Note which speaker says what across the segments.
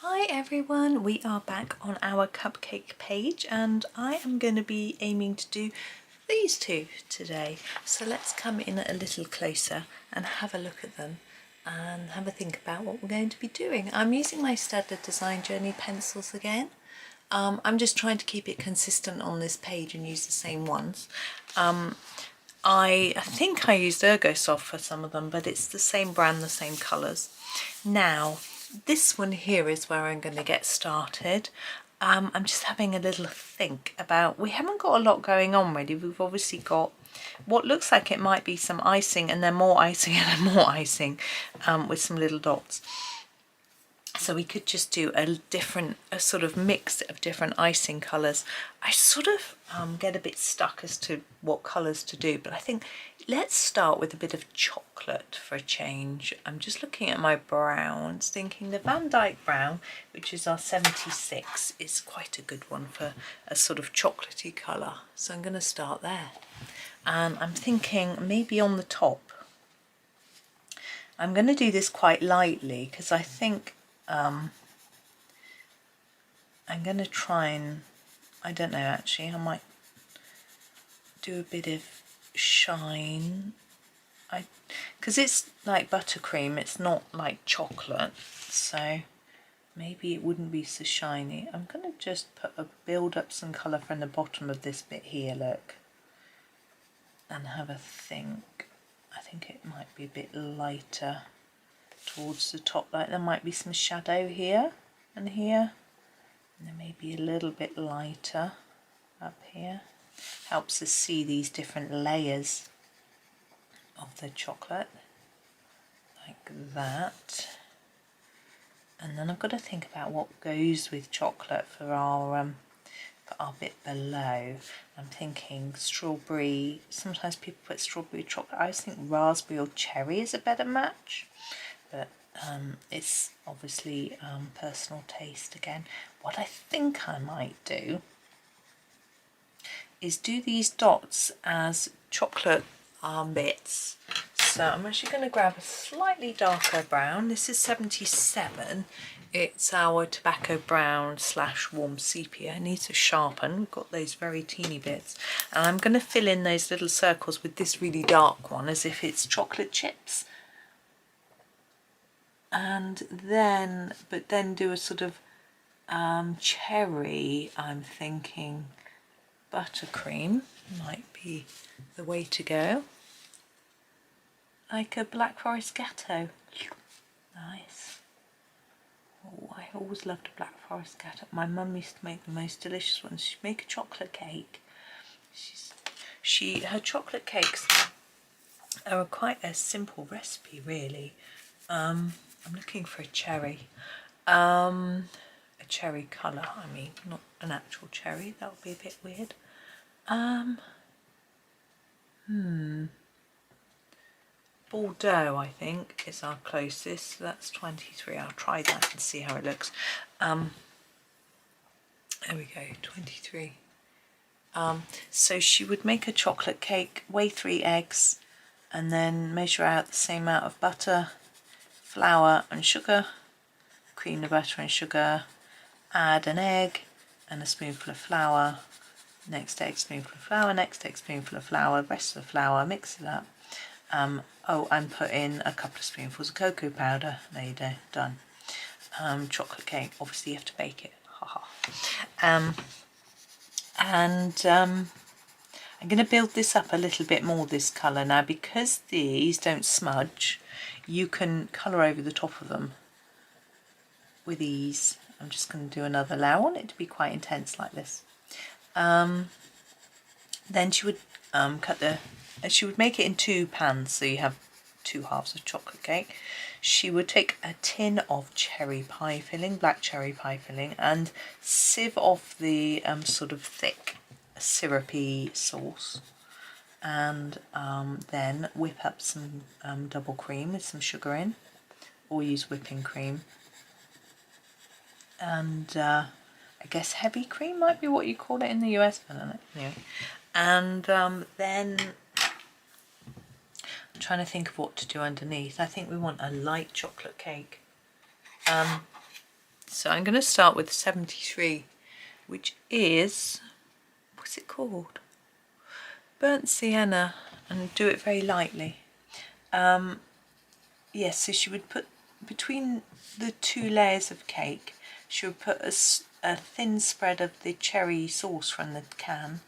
Speaker 1: Hi everyone, we are back on our cupcake page and I am going to be aiming to do these two today. So let's come in a little closer and have a look at them and have a think about what we're going to be doing. I'm using my Staedtler Design Journey pencils again. I'm just trying to keep it consistent on this page and use the same ones. I think I used Ergosoft for some of them, but it's the same brand, the same colours. Now, this one here is where I'm going to get started. I'm just having a little think about, we haven't got a lot going on really. We've obviously got what looks like it might be some icing and then more icing and then more icing with some little dots. So we could just do a sort of mix of different icing colours. I sort of get a bit stuck as to what colours to do, but I think let's start with a bit of chocolate for a change. I'm just looking at my browns, thinking the Van Dyke brown, which is our 76, is quite a good one for a sort of chocolatey colour. So I'm going to start there. And I'm thinking maybe on the top. I'm going to do this quite lightly because I think I'm going to try and, I don't know actually, I might do a bit of shine. Because it's like buttercream, it's not like chocolate, so maybe it wouldn't be so shiny. I'm going to just build up some colour from the bottom of this bit here, look, and have a think. I think it might be a bit lighter towards the top, like there might be some shadow here and here, and then maybe a little bit lighter up here. Helps us see these different layers of the chocolate, like that. And then I've got to think about what goes with chocolate for our bit below. I'm thinking strawberry, sometimes people put strawberry chocolate. I always think raspberry or cherry is a better match, but it's obviously personal taste again. What I think I might do is do these dots as chocolate bits. So I'm actually going to grab a slightly darker brown. This is 77. It's our tobacco brown / warm sepia. It needs to sharpen. We've got those very teeny bits. And I'm going to fill in those little circles with this really dark one as if it's chocolate chips. And then, but then do a sort of cherry, I'm thinking buttercream might be the way to go. Like a Black Forest Gatto. Nice. Oh, I always loved a Black Forest Gatto. My mum used to make the most delicious ones. She'd make a chocolate cake. Her chocolate cakes are quite a simple recipe, really. I'm looking for a cherry. A cherry colour, I mean, not an actual cherry. That would be a bit weird. Bordeaux, I think, is our closest. So that's 23. I'll try that and see how it looks. There we go, 23. So she would make a chocolate cake, weigh 3 eggs, and then measure out the same amount of butter, flour and sugar, cream the butter and sugar, add an egg and a spoonful of flour, next egg, spoonful of flour, next egg, spoonful of flour, rest of the flour, mix it up. And put in a couple of spoonfuls of cocoa powder. There you go, done. Chocolate cake, obviously you have to bake it. I'm going to build this up a little bit more, this colour. Now, because these don't smudge, you can colour over the top of them with ease. I'm just going to do another layer. I want it to be quite intense like this. Then she would she would make it in 2 pans, so you have 2 halves of chocolate cake. She would take a tin of cherry pie filling, black cherry pie filling, and sieve off the sort of thick syrupy sauce, and then whip up some double cream with some sugar in, or use whipping cream. And I guess heavy cream might be what you call it in the US, but I don't know. Anyway. And then I'm trying to think of what to do underneath. I think we want a light chocolate cake. So I'm going to start with 73, which is, what's it called? Burnt sienna, and do it very lightly. Yes, so she would put between the 2 layers of cake, she would put a thin spread of the cherry sauce from the can,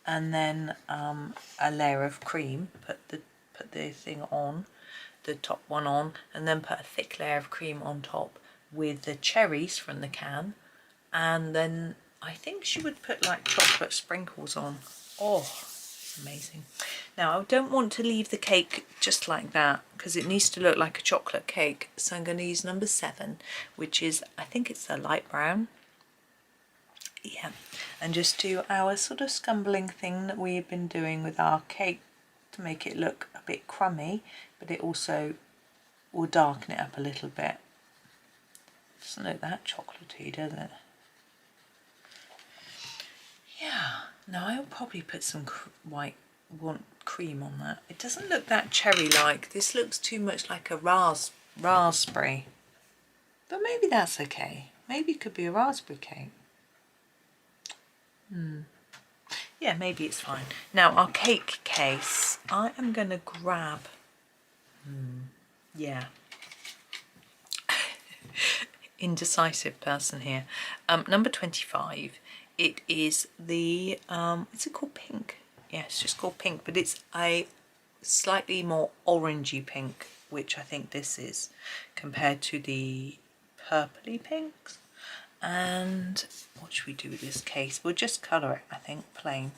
Speaker 1: and then a layer of cream. Put the thing on, the top one on, and then put a thick layer of cream on top with the cherries from the can, and then I think she would put like chocolate sprinkles on. Oh, amazing. Now I don't want to leave the cake just like that because it needs to look like a chocolate cake, so I'm going to use number 7, which is, I think it's a light brown. Yeah, and just do our sort of scumbling thing that we've been doing with our cake to make it look a bit crummy, but it also will darken it up a little bit. Doesn't look that chocolatey, does it? Yeah, now I'll probably put some white cream on that. It doesn't look that cherry-like. This looks too much like a raspberry. But maybe that's okay. Maybe it could be a raspberry cake. Yeah, maybe it's fine. Now our cake case, I am going to grab, yeah, indecisive person here. Number 25. It is the, is it called pink? Yeah, it's just called pink, but it's a slightly more orangey pink, which I think this is, compared to the purpley pinks. And what should we do with this case? We'll just colour it, I think, plain.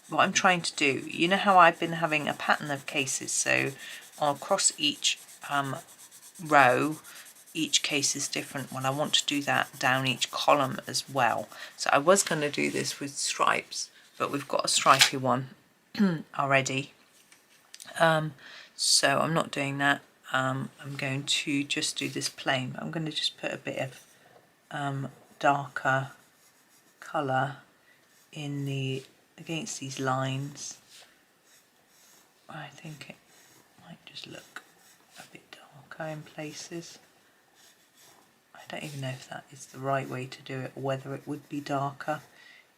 Speaker 1: What I'm trying to do, you know how I've been having a pattern of cases, so across each row, each case is different. Well, I want to do that down each column as well. So I was going to do this with stripes, but we've got a stripy one already. So I'm not doing that. I'm going to just do this plain. I'm going to just put a bit of darker colour in against these lines. I think it might just look a bit darker in places. I don't even know if that is the right way to do it, or whether it would be darker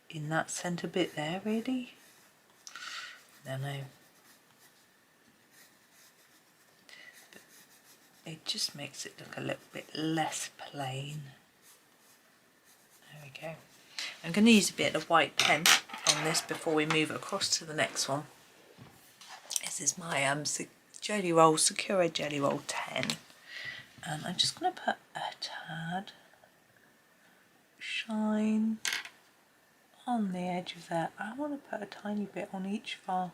Speaker 1: in that centre bit there, really. I don't know. It just makes it look a little bit less plain. There we go. I'm going to use a bit of white pen on this before we move across to the next one. This is my Jelly Roll, Sakura Jelly Roll 10. And I'm just going to put a tad shine on the edge of that. I want to put a tiny bit on each of our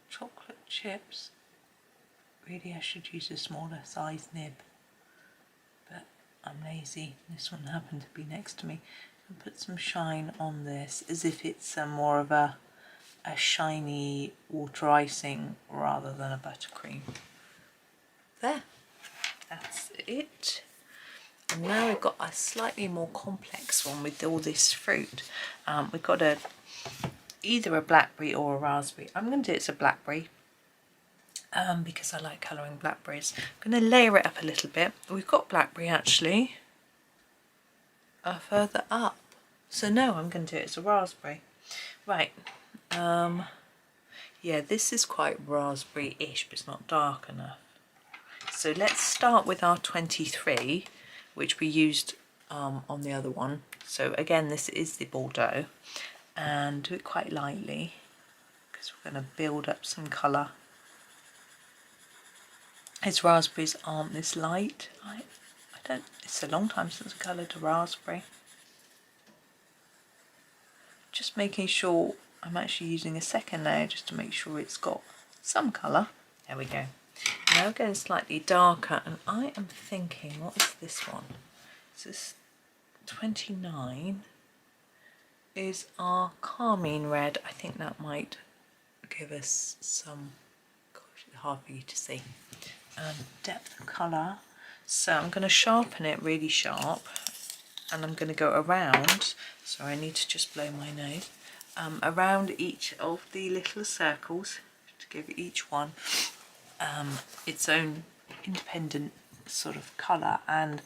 Speaker 1: chocolate chips. Really, I should use a smaller size nib, but I'm lazy. This one happened to be next to me. And put some shine on this as if it's more of a shiny water icing rather than a buttercream. There, that's it. And now we've got a slightly more complex one with all this fruit. We've got either a blackberry or a raspberry. I'm going to do it as a blackberry. Because I like colouring blackberries. I'm going to layer it up a little bit. We've got blackberry actually further up. So no, I'm going to do it as a raspberry. Right. Yeah, this is quite raspberry-ish, but it's not dark enough. So let's start with our 23, which we used on the other one. So again, this is the Bordeaux. And do it quite lightly, because we're going to build up some colour. His raspberries aren't this light. It's a long time since I coloured a raspberry. Just making sure I'm actually using a second layer just to make sure it's got some colour. There we go. Now we're going slightly darker, and I am thinking, what is this one? This 29 is our carmine red. I think that might give us some, gosh, it's hard for you to see. Depth of colour. So I'm going to sharpen it really sharp, and I'm going to go around, sorry, I need to just blow my nose, around each of the little circles to give each one its own independent sort of colour, and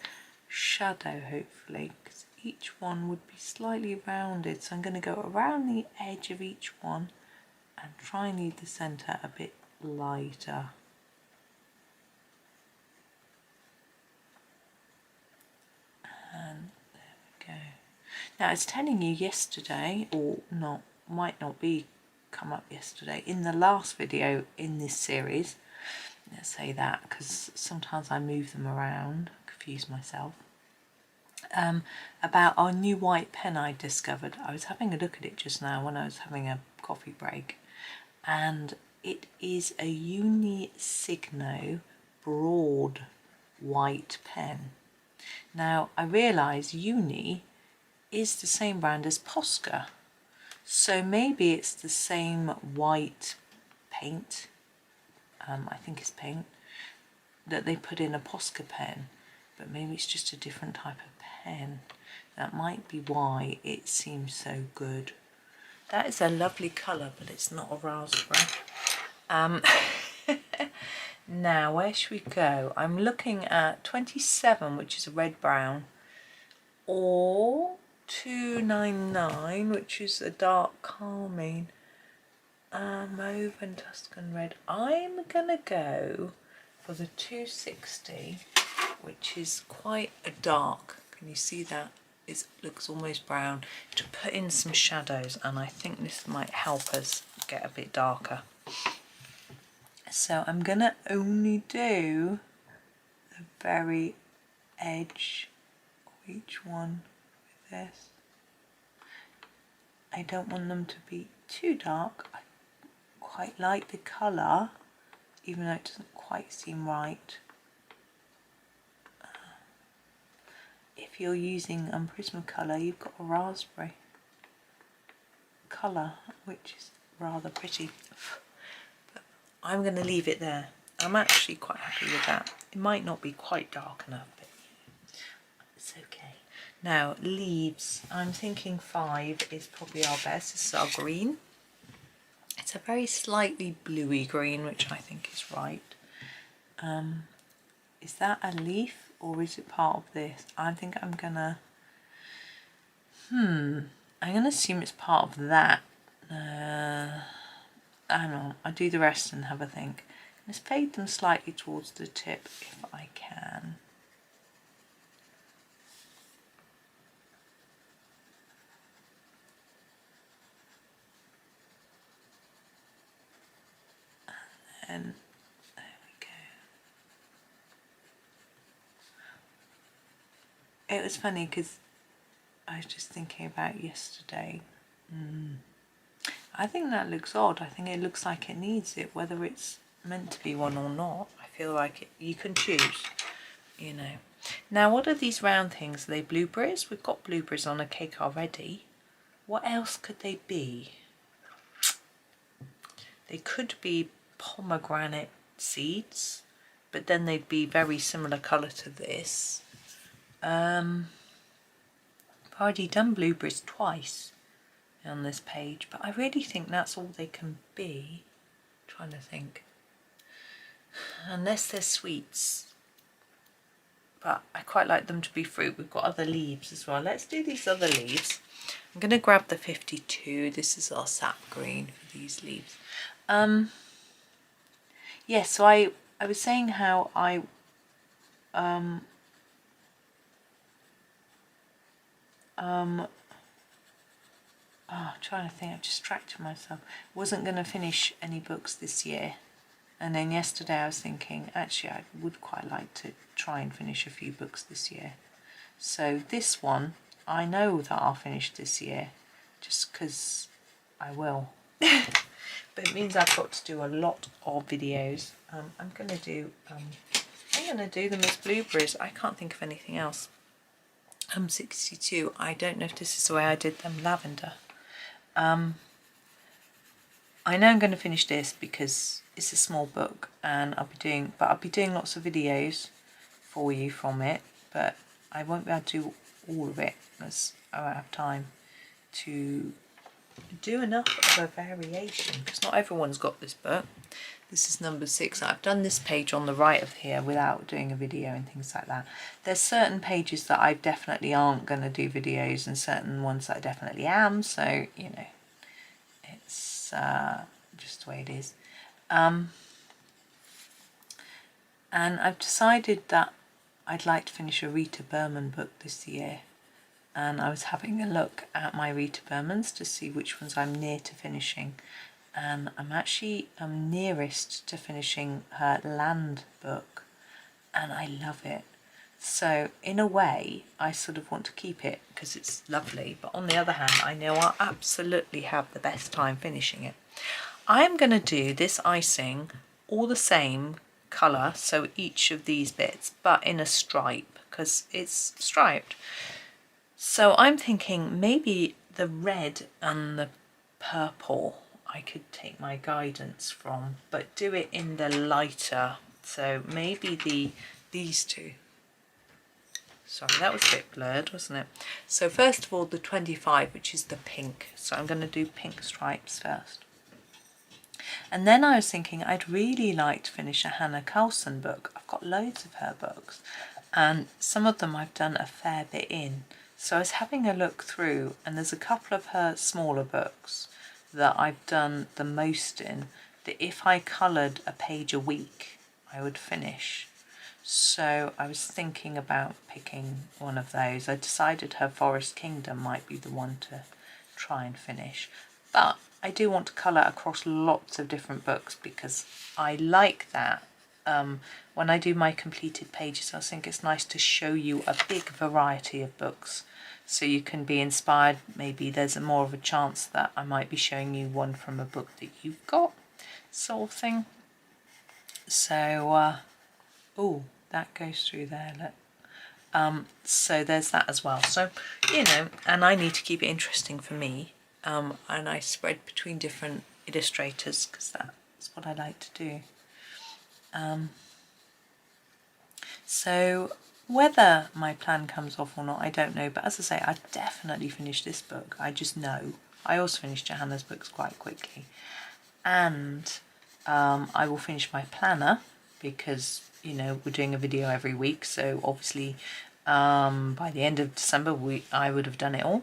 Speaker 1: shadow hopefully, because each one would be slightly rounded. So I'm going to go around the edge of each one and try and leave the centre a bit lighter. And there we go. Now I was telling you yesterday, or not, might not be come up yesterday, in the last video in this series, let's say that because sometimes I move them around, confuse myself, about our new white pen I discovered. I was having a look at it just now when I was having a coffee break, and it is a Unisigno broad white pen. Now I realise Uni is the same brand as Posca, so maybe it's the same white paint, I think it's paint, that they put in a Posca pen, but maybe it's just a different type of pen. That might be why it seems so good. That is a lovely colour, but it's not a raspberry. Now where should we go? I'm looking at 27, which is a red brown, or 299, which is a dark carmine, mauve and Tuscan red. I'm gonna go for the 260, which is quite a dark. Can you see that? It looks almost brown, to put in some shadows, and I think this might help us get a bit darker. So I'm gonna only do the very edge of each one with this. I don't want them to be too dark. I quite like the colour, even though it doesn't quite seem right. If you're using Prismacolor, you've got a raspberry colour, which is rather pretty. But I'm going to leave it there. I'm actually quite happy with that. It might not be quite dark enough, but it's okay. Now, leaves. I'm thinking 5 is probably our best. This is our green. It's a very slightly bluey green, which I think is right. Is that a leaf, or is it part of this? I think I'm gonna, I'm gonna assume it's part of that. I don't know, I'll do the rest and have a think. Let's fade them slightly towards the tip if I can. And then, there we go. It was funny because I was just thinking about yesterday. I think that looks odd. I think it looks like it needs it, whether it's meant to be one or not. I feel like you can choose, you know. Now, what are these round things? Are they blueberries? We've got blueberries on a cake already. What else could they be? They could be pomegranate seeds, but then they'd be very similar colour to this. I've already done blueberries twice on this page, but I really think that's all they can be. I'm trying to think. Unless they're sweets. But I quite like them to be fruit. We've got other leaves as well. Let's do these other leaves. I'm going to grab the 52. This is our sap green for these leaves. Yeah, so I was saying how I'm trying to think, I've distracted myself. Wasn't going to finish any books this year. And then yesterday I was thinking, actually I would quite like to try and finish a few books this year. So this one, I know that I'll finish this year, just because I will. But it means I've got to do a lot of videos. I'm going to do them as blueberries. I can't think of anything else. 62. I don't know if this is the way I did them. Lavender. I know I'm going to finish this because it's a small book, and I'll be doing lots of videos for you from it. But I won't be able to do all of it because I won't have time to do enough of a variation, because not everyone's got this book. This is number 6. I've done this page on the right of here without doing a video and things like that. There's certain pages that I definitely aren't going to do videos and certain ones that I definitely am, so you know, it's just the way it is. And I've decided that I'd like to finish a Rita Berman book this year, and I was having a look at my Rita Bermans to see which ones I'm near to finishing, and I'm actually nearest to finishing her Land book, and I love it. So in a way I sort of want to keep it because it's lovely, but on the other hand I know I'll absolutely have the best time finishing it. I'm going to do this icing all the same colour, so each of these bits, but in a stripe because it's striped. So I'm thinking maybe the red and the purple I could take my guidance from, but do it in the lighter, so maybe these two. Sorry, that was a bit blurred, wasn't it? So first of all, the 25, which is the pink. So I'm going to do pink stripes first. And then I was thinking I'd really like to finish a Hannah Carlson book. I've got loads of her books, and some of them I've done a fair bit in. So I was having a look through, and there's a couple of her smaller books that I've done the most in, that if I coloured a page a week, I would finish. So I was thinking about picking one of those. I decided her Forest Kingdom might be the one to try and finish. But I do want to colour across lots of different books because I like that. When I do my completed pages, I think it's nice to show you a big variety of books so you can be inspired. Maybe there's more of a chance that I might be showing you one from a book that you've got, sort of thing. So, oh, that goes through there, look. So there's that as well. So, you know, and I need to keep it interesting for me. And I spread between different illustrators because that's what I like to do. So whether my plan comes off or not, I don't know. But as I say, I definitely finished this book. I just know. I also finished Johanna's books quite quickly. And I will finish my planner because, you know, we're doing a video every week. So obviously by the end of December, I would have done it all.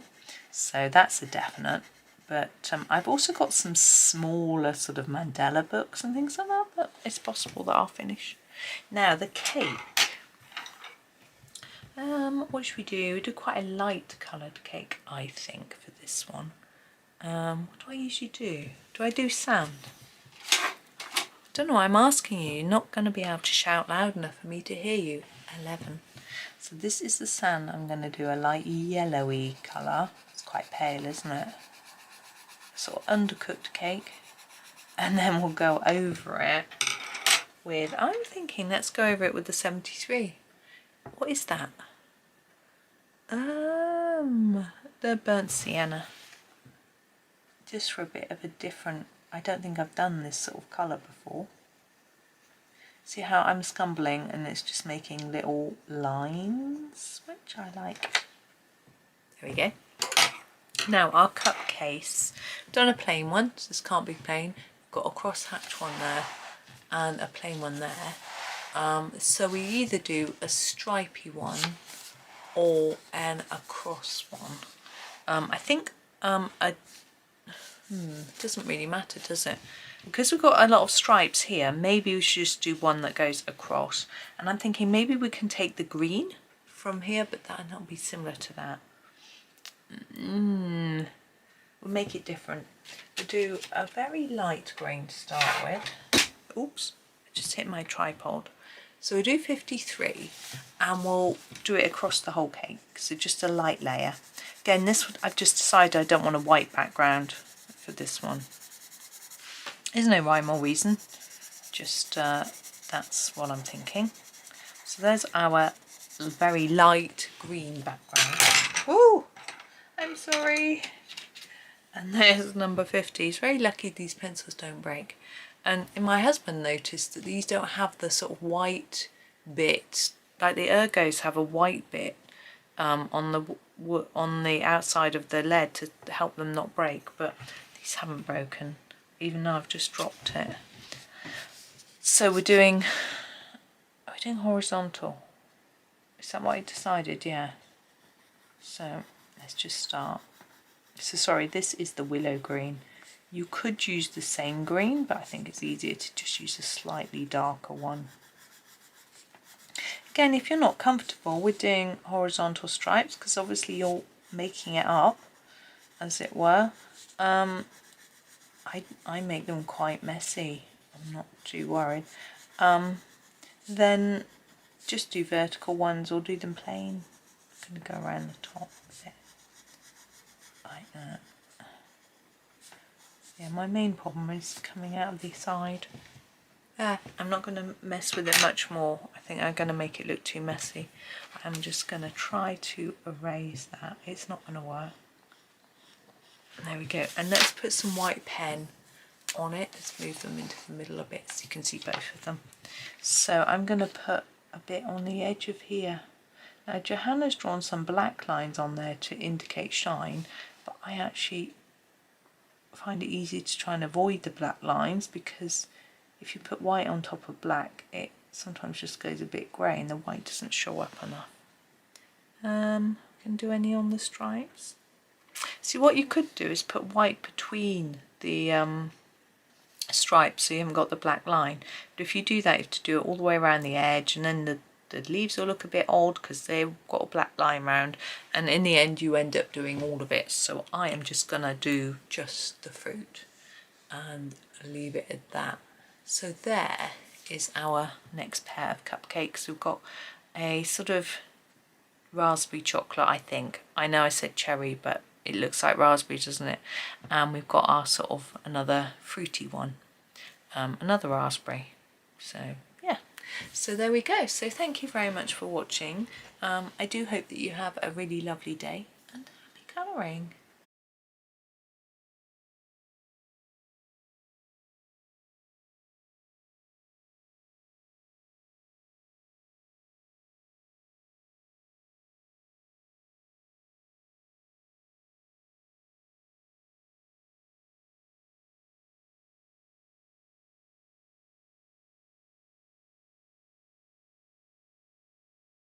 Speaker 1: So that's a definite. But I've also got some smaller sort of mandala books and things like that, but it's possible that I'll finish. Now the cake. What should we do? We do quite a light coloured cake, I think, for this one. What do I usually do? Do I do sand? I don't know, I'm asking you. You're not going to be able to shout loud enough for me to hear you. 11. So this is the sand. I'm going to do a light yellowy colour. It's quite pale, isn't it? Sort of undercooked cake. And then we'll go over it with, I'm thinking let's go over it with the 73. What is that? The burnt sienna. Just for a bit of a different, I don't think I've done this sort of colour before. See how I'm scumbling and it's just making little lines, which I like. There we go. Now our cupcase. I've done a plain one, so this can't be plain. I've got a crosshatch one there and a plain one there. So we either do a stripy one or a cross one. I think it doesn't really matter, does it? Because we've got a lot of stripes here, maybe we should just do one that goes across. And I'm thinking maybe we can take the green from here, but that'll be similar to that. We'll make it different. We'll do a very light green to start with. Oops, I just hit my tripod. So we'll do 53 and we'll do it across the whole cake. So just a light layer. Again, this one, I've just decided I don't want a white background for this one. There's no rhyme or reason. Just that's what I'm thinking. So there's our very light green background. Woo! I'm sorry. And there's number 50. It's very lucky these pencils don't break. And my husband noticed that these don't have the sort of white bit, like the Ergos have a white bit on the outside of the lead to help them not break, but these haven't broken, even though I've just dropped it. So we're doing horizontal. Is that what I decided? Yeah. So let's just start. So sorry, this is the willow green. You could use the same green, but I think it's easier to just use a slightly darker one. Again, if you're not comfortable with doing horizontal stripes, because obviously you're making it up, as it were, I make them quite messy. I'm not too worried. Then just do vertical ones or do them plain. I'm going to go around the top with it like that. Yeah, my main problem is coming out of the side. I'm not going to mess with it much more. I think I'm going to make it look too messy. I'm just going to try to erase that. It's not going to work. There we go. And let's put some white pen on it. Let's move them into the middle a bit so you can see both of them. So I'm going to put a bit on the edge of here. Now Johanna's drawn some black lines on there to indicate shine, but I actually find it easy to try and avoid the black lines, because if you put white on top of black, it sometimes just goes a bit grey and the white doesn't show up enough. Can do any on the stripes. See, what you could do is put white between the stripes so you haven't got the black line. But if you do that, you have to do it all the way around the edge, and then the leaves will look a bit odd because they've got a black line round, and in the end you end up doing all of it. So I am just going to do just the fruit and leave it at that. So there is our next pair of cupcakes. We've got a sort of raspberry chocolate, I think. I know I said cherry, but it looks like raspberry, doesn't it? And we've got our sort of another fruity one, another raspberry. So yeah, so there we go. So thank you very much for watching. I do hope that you have a really lovely day and happy colouring.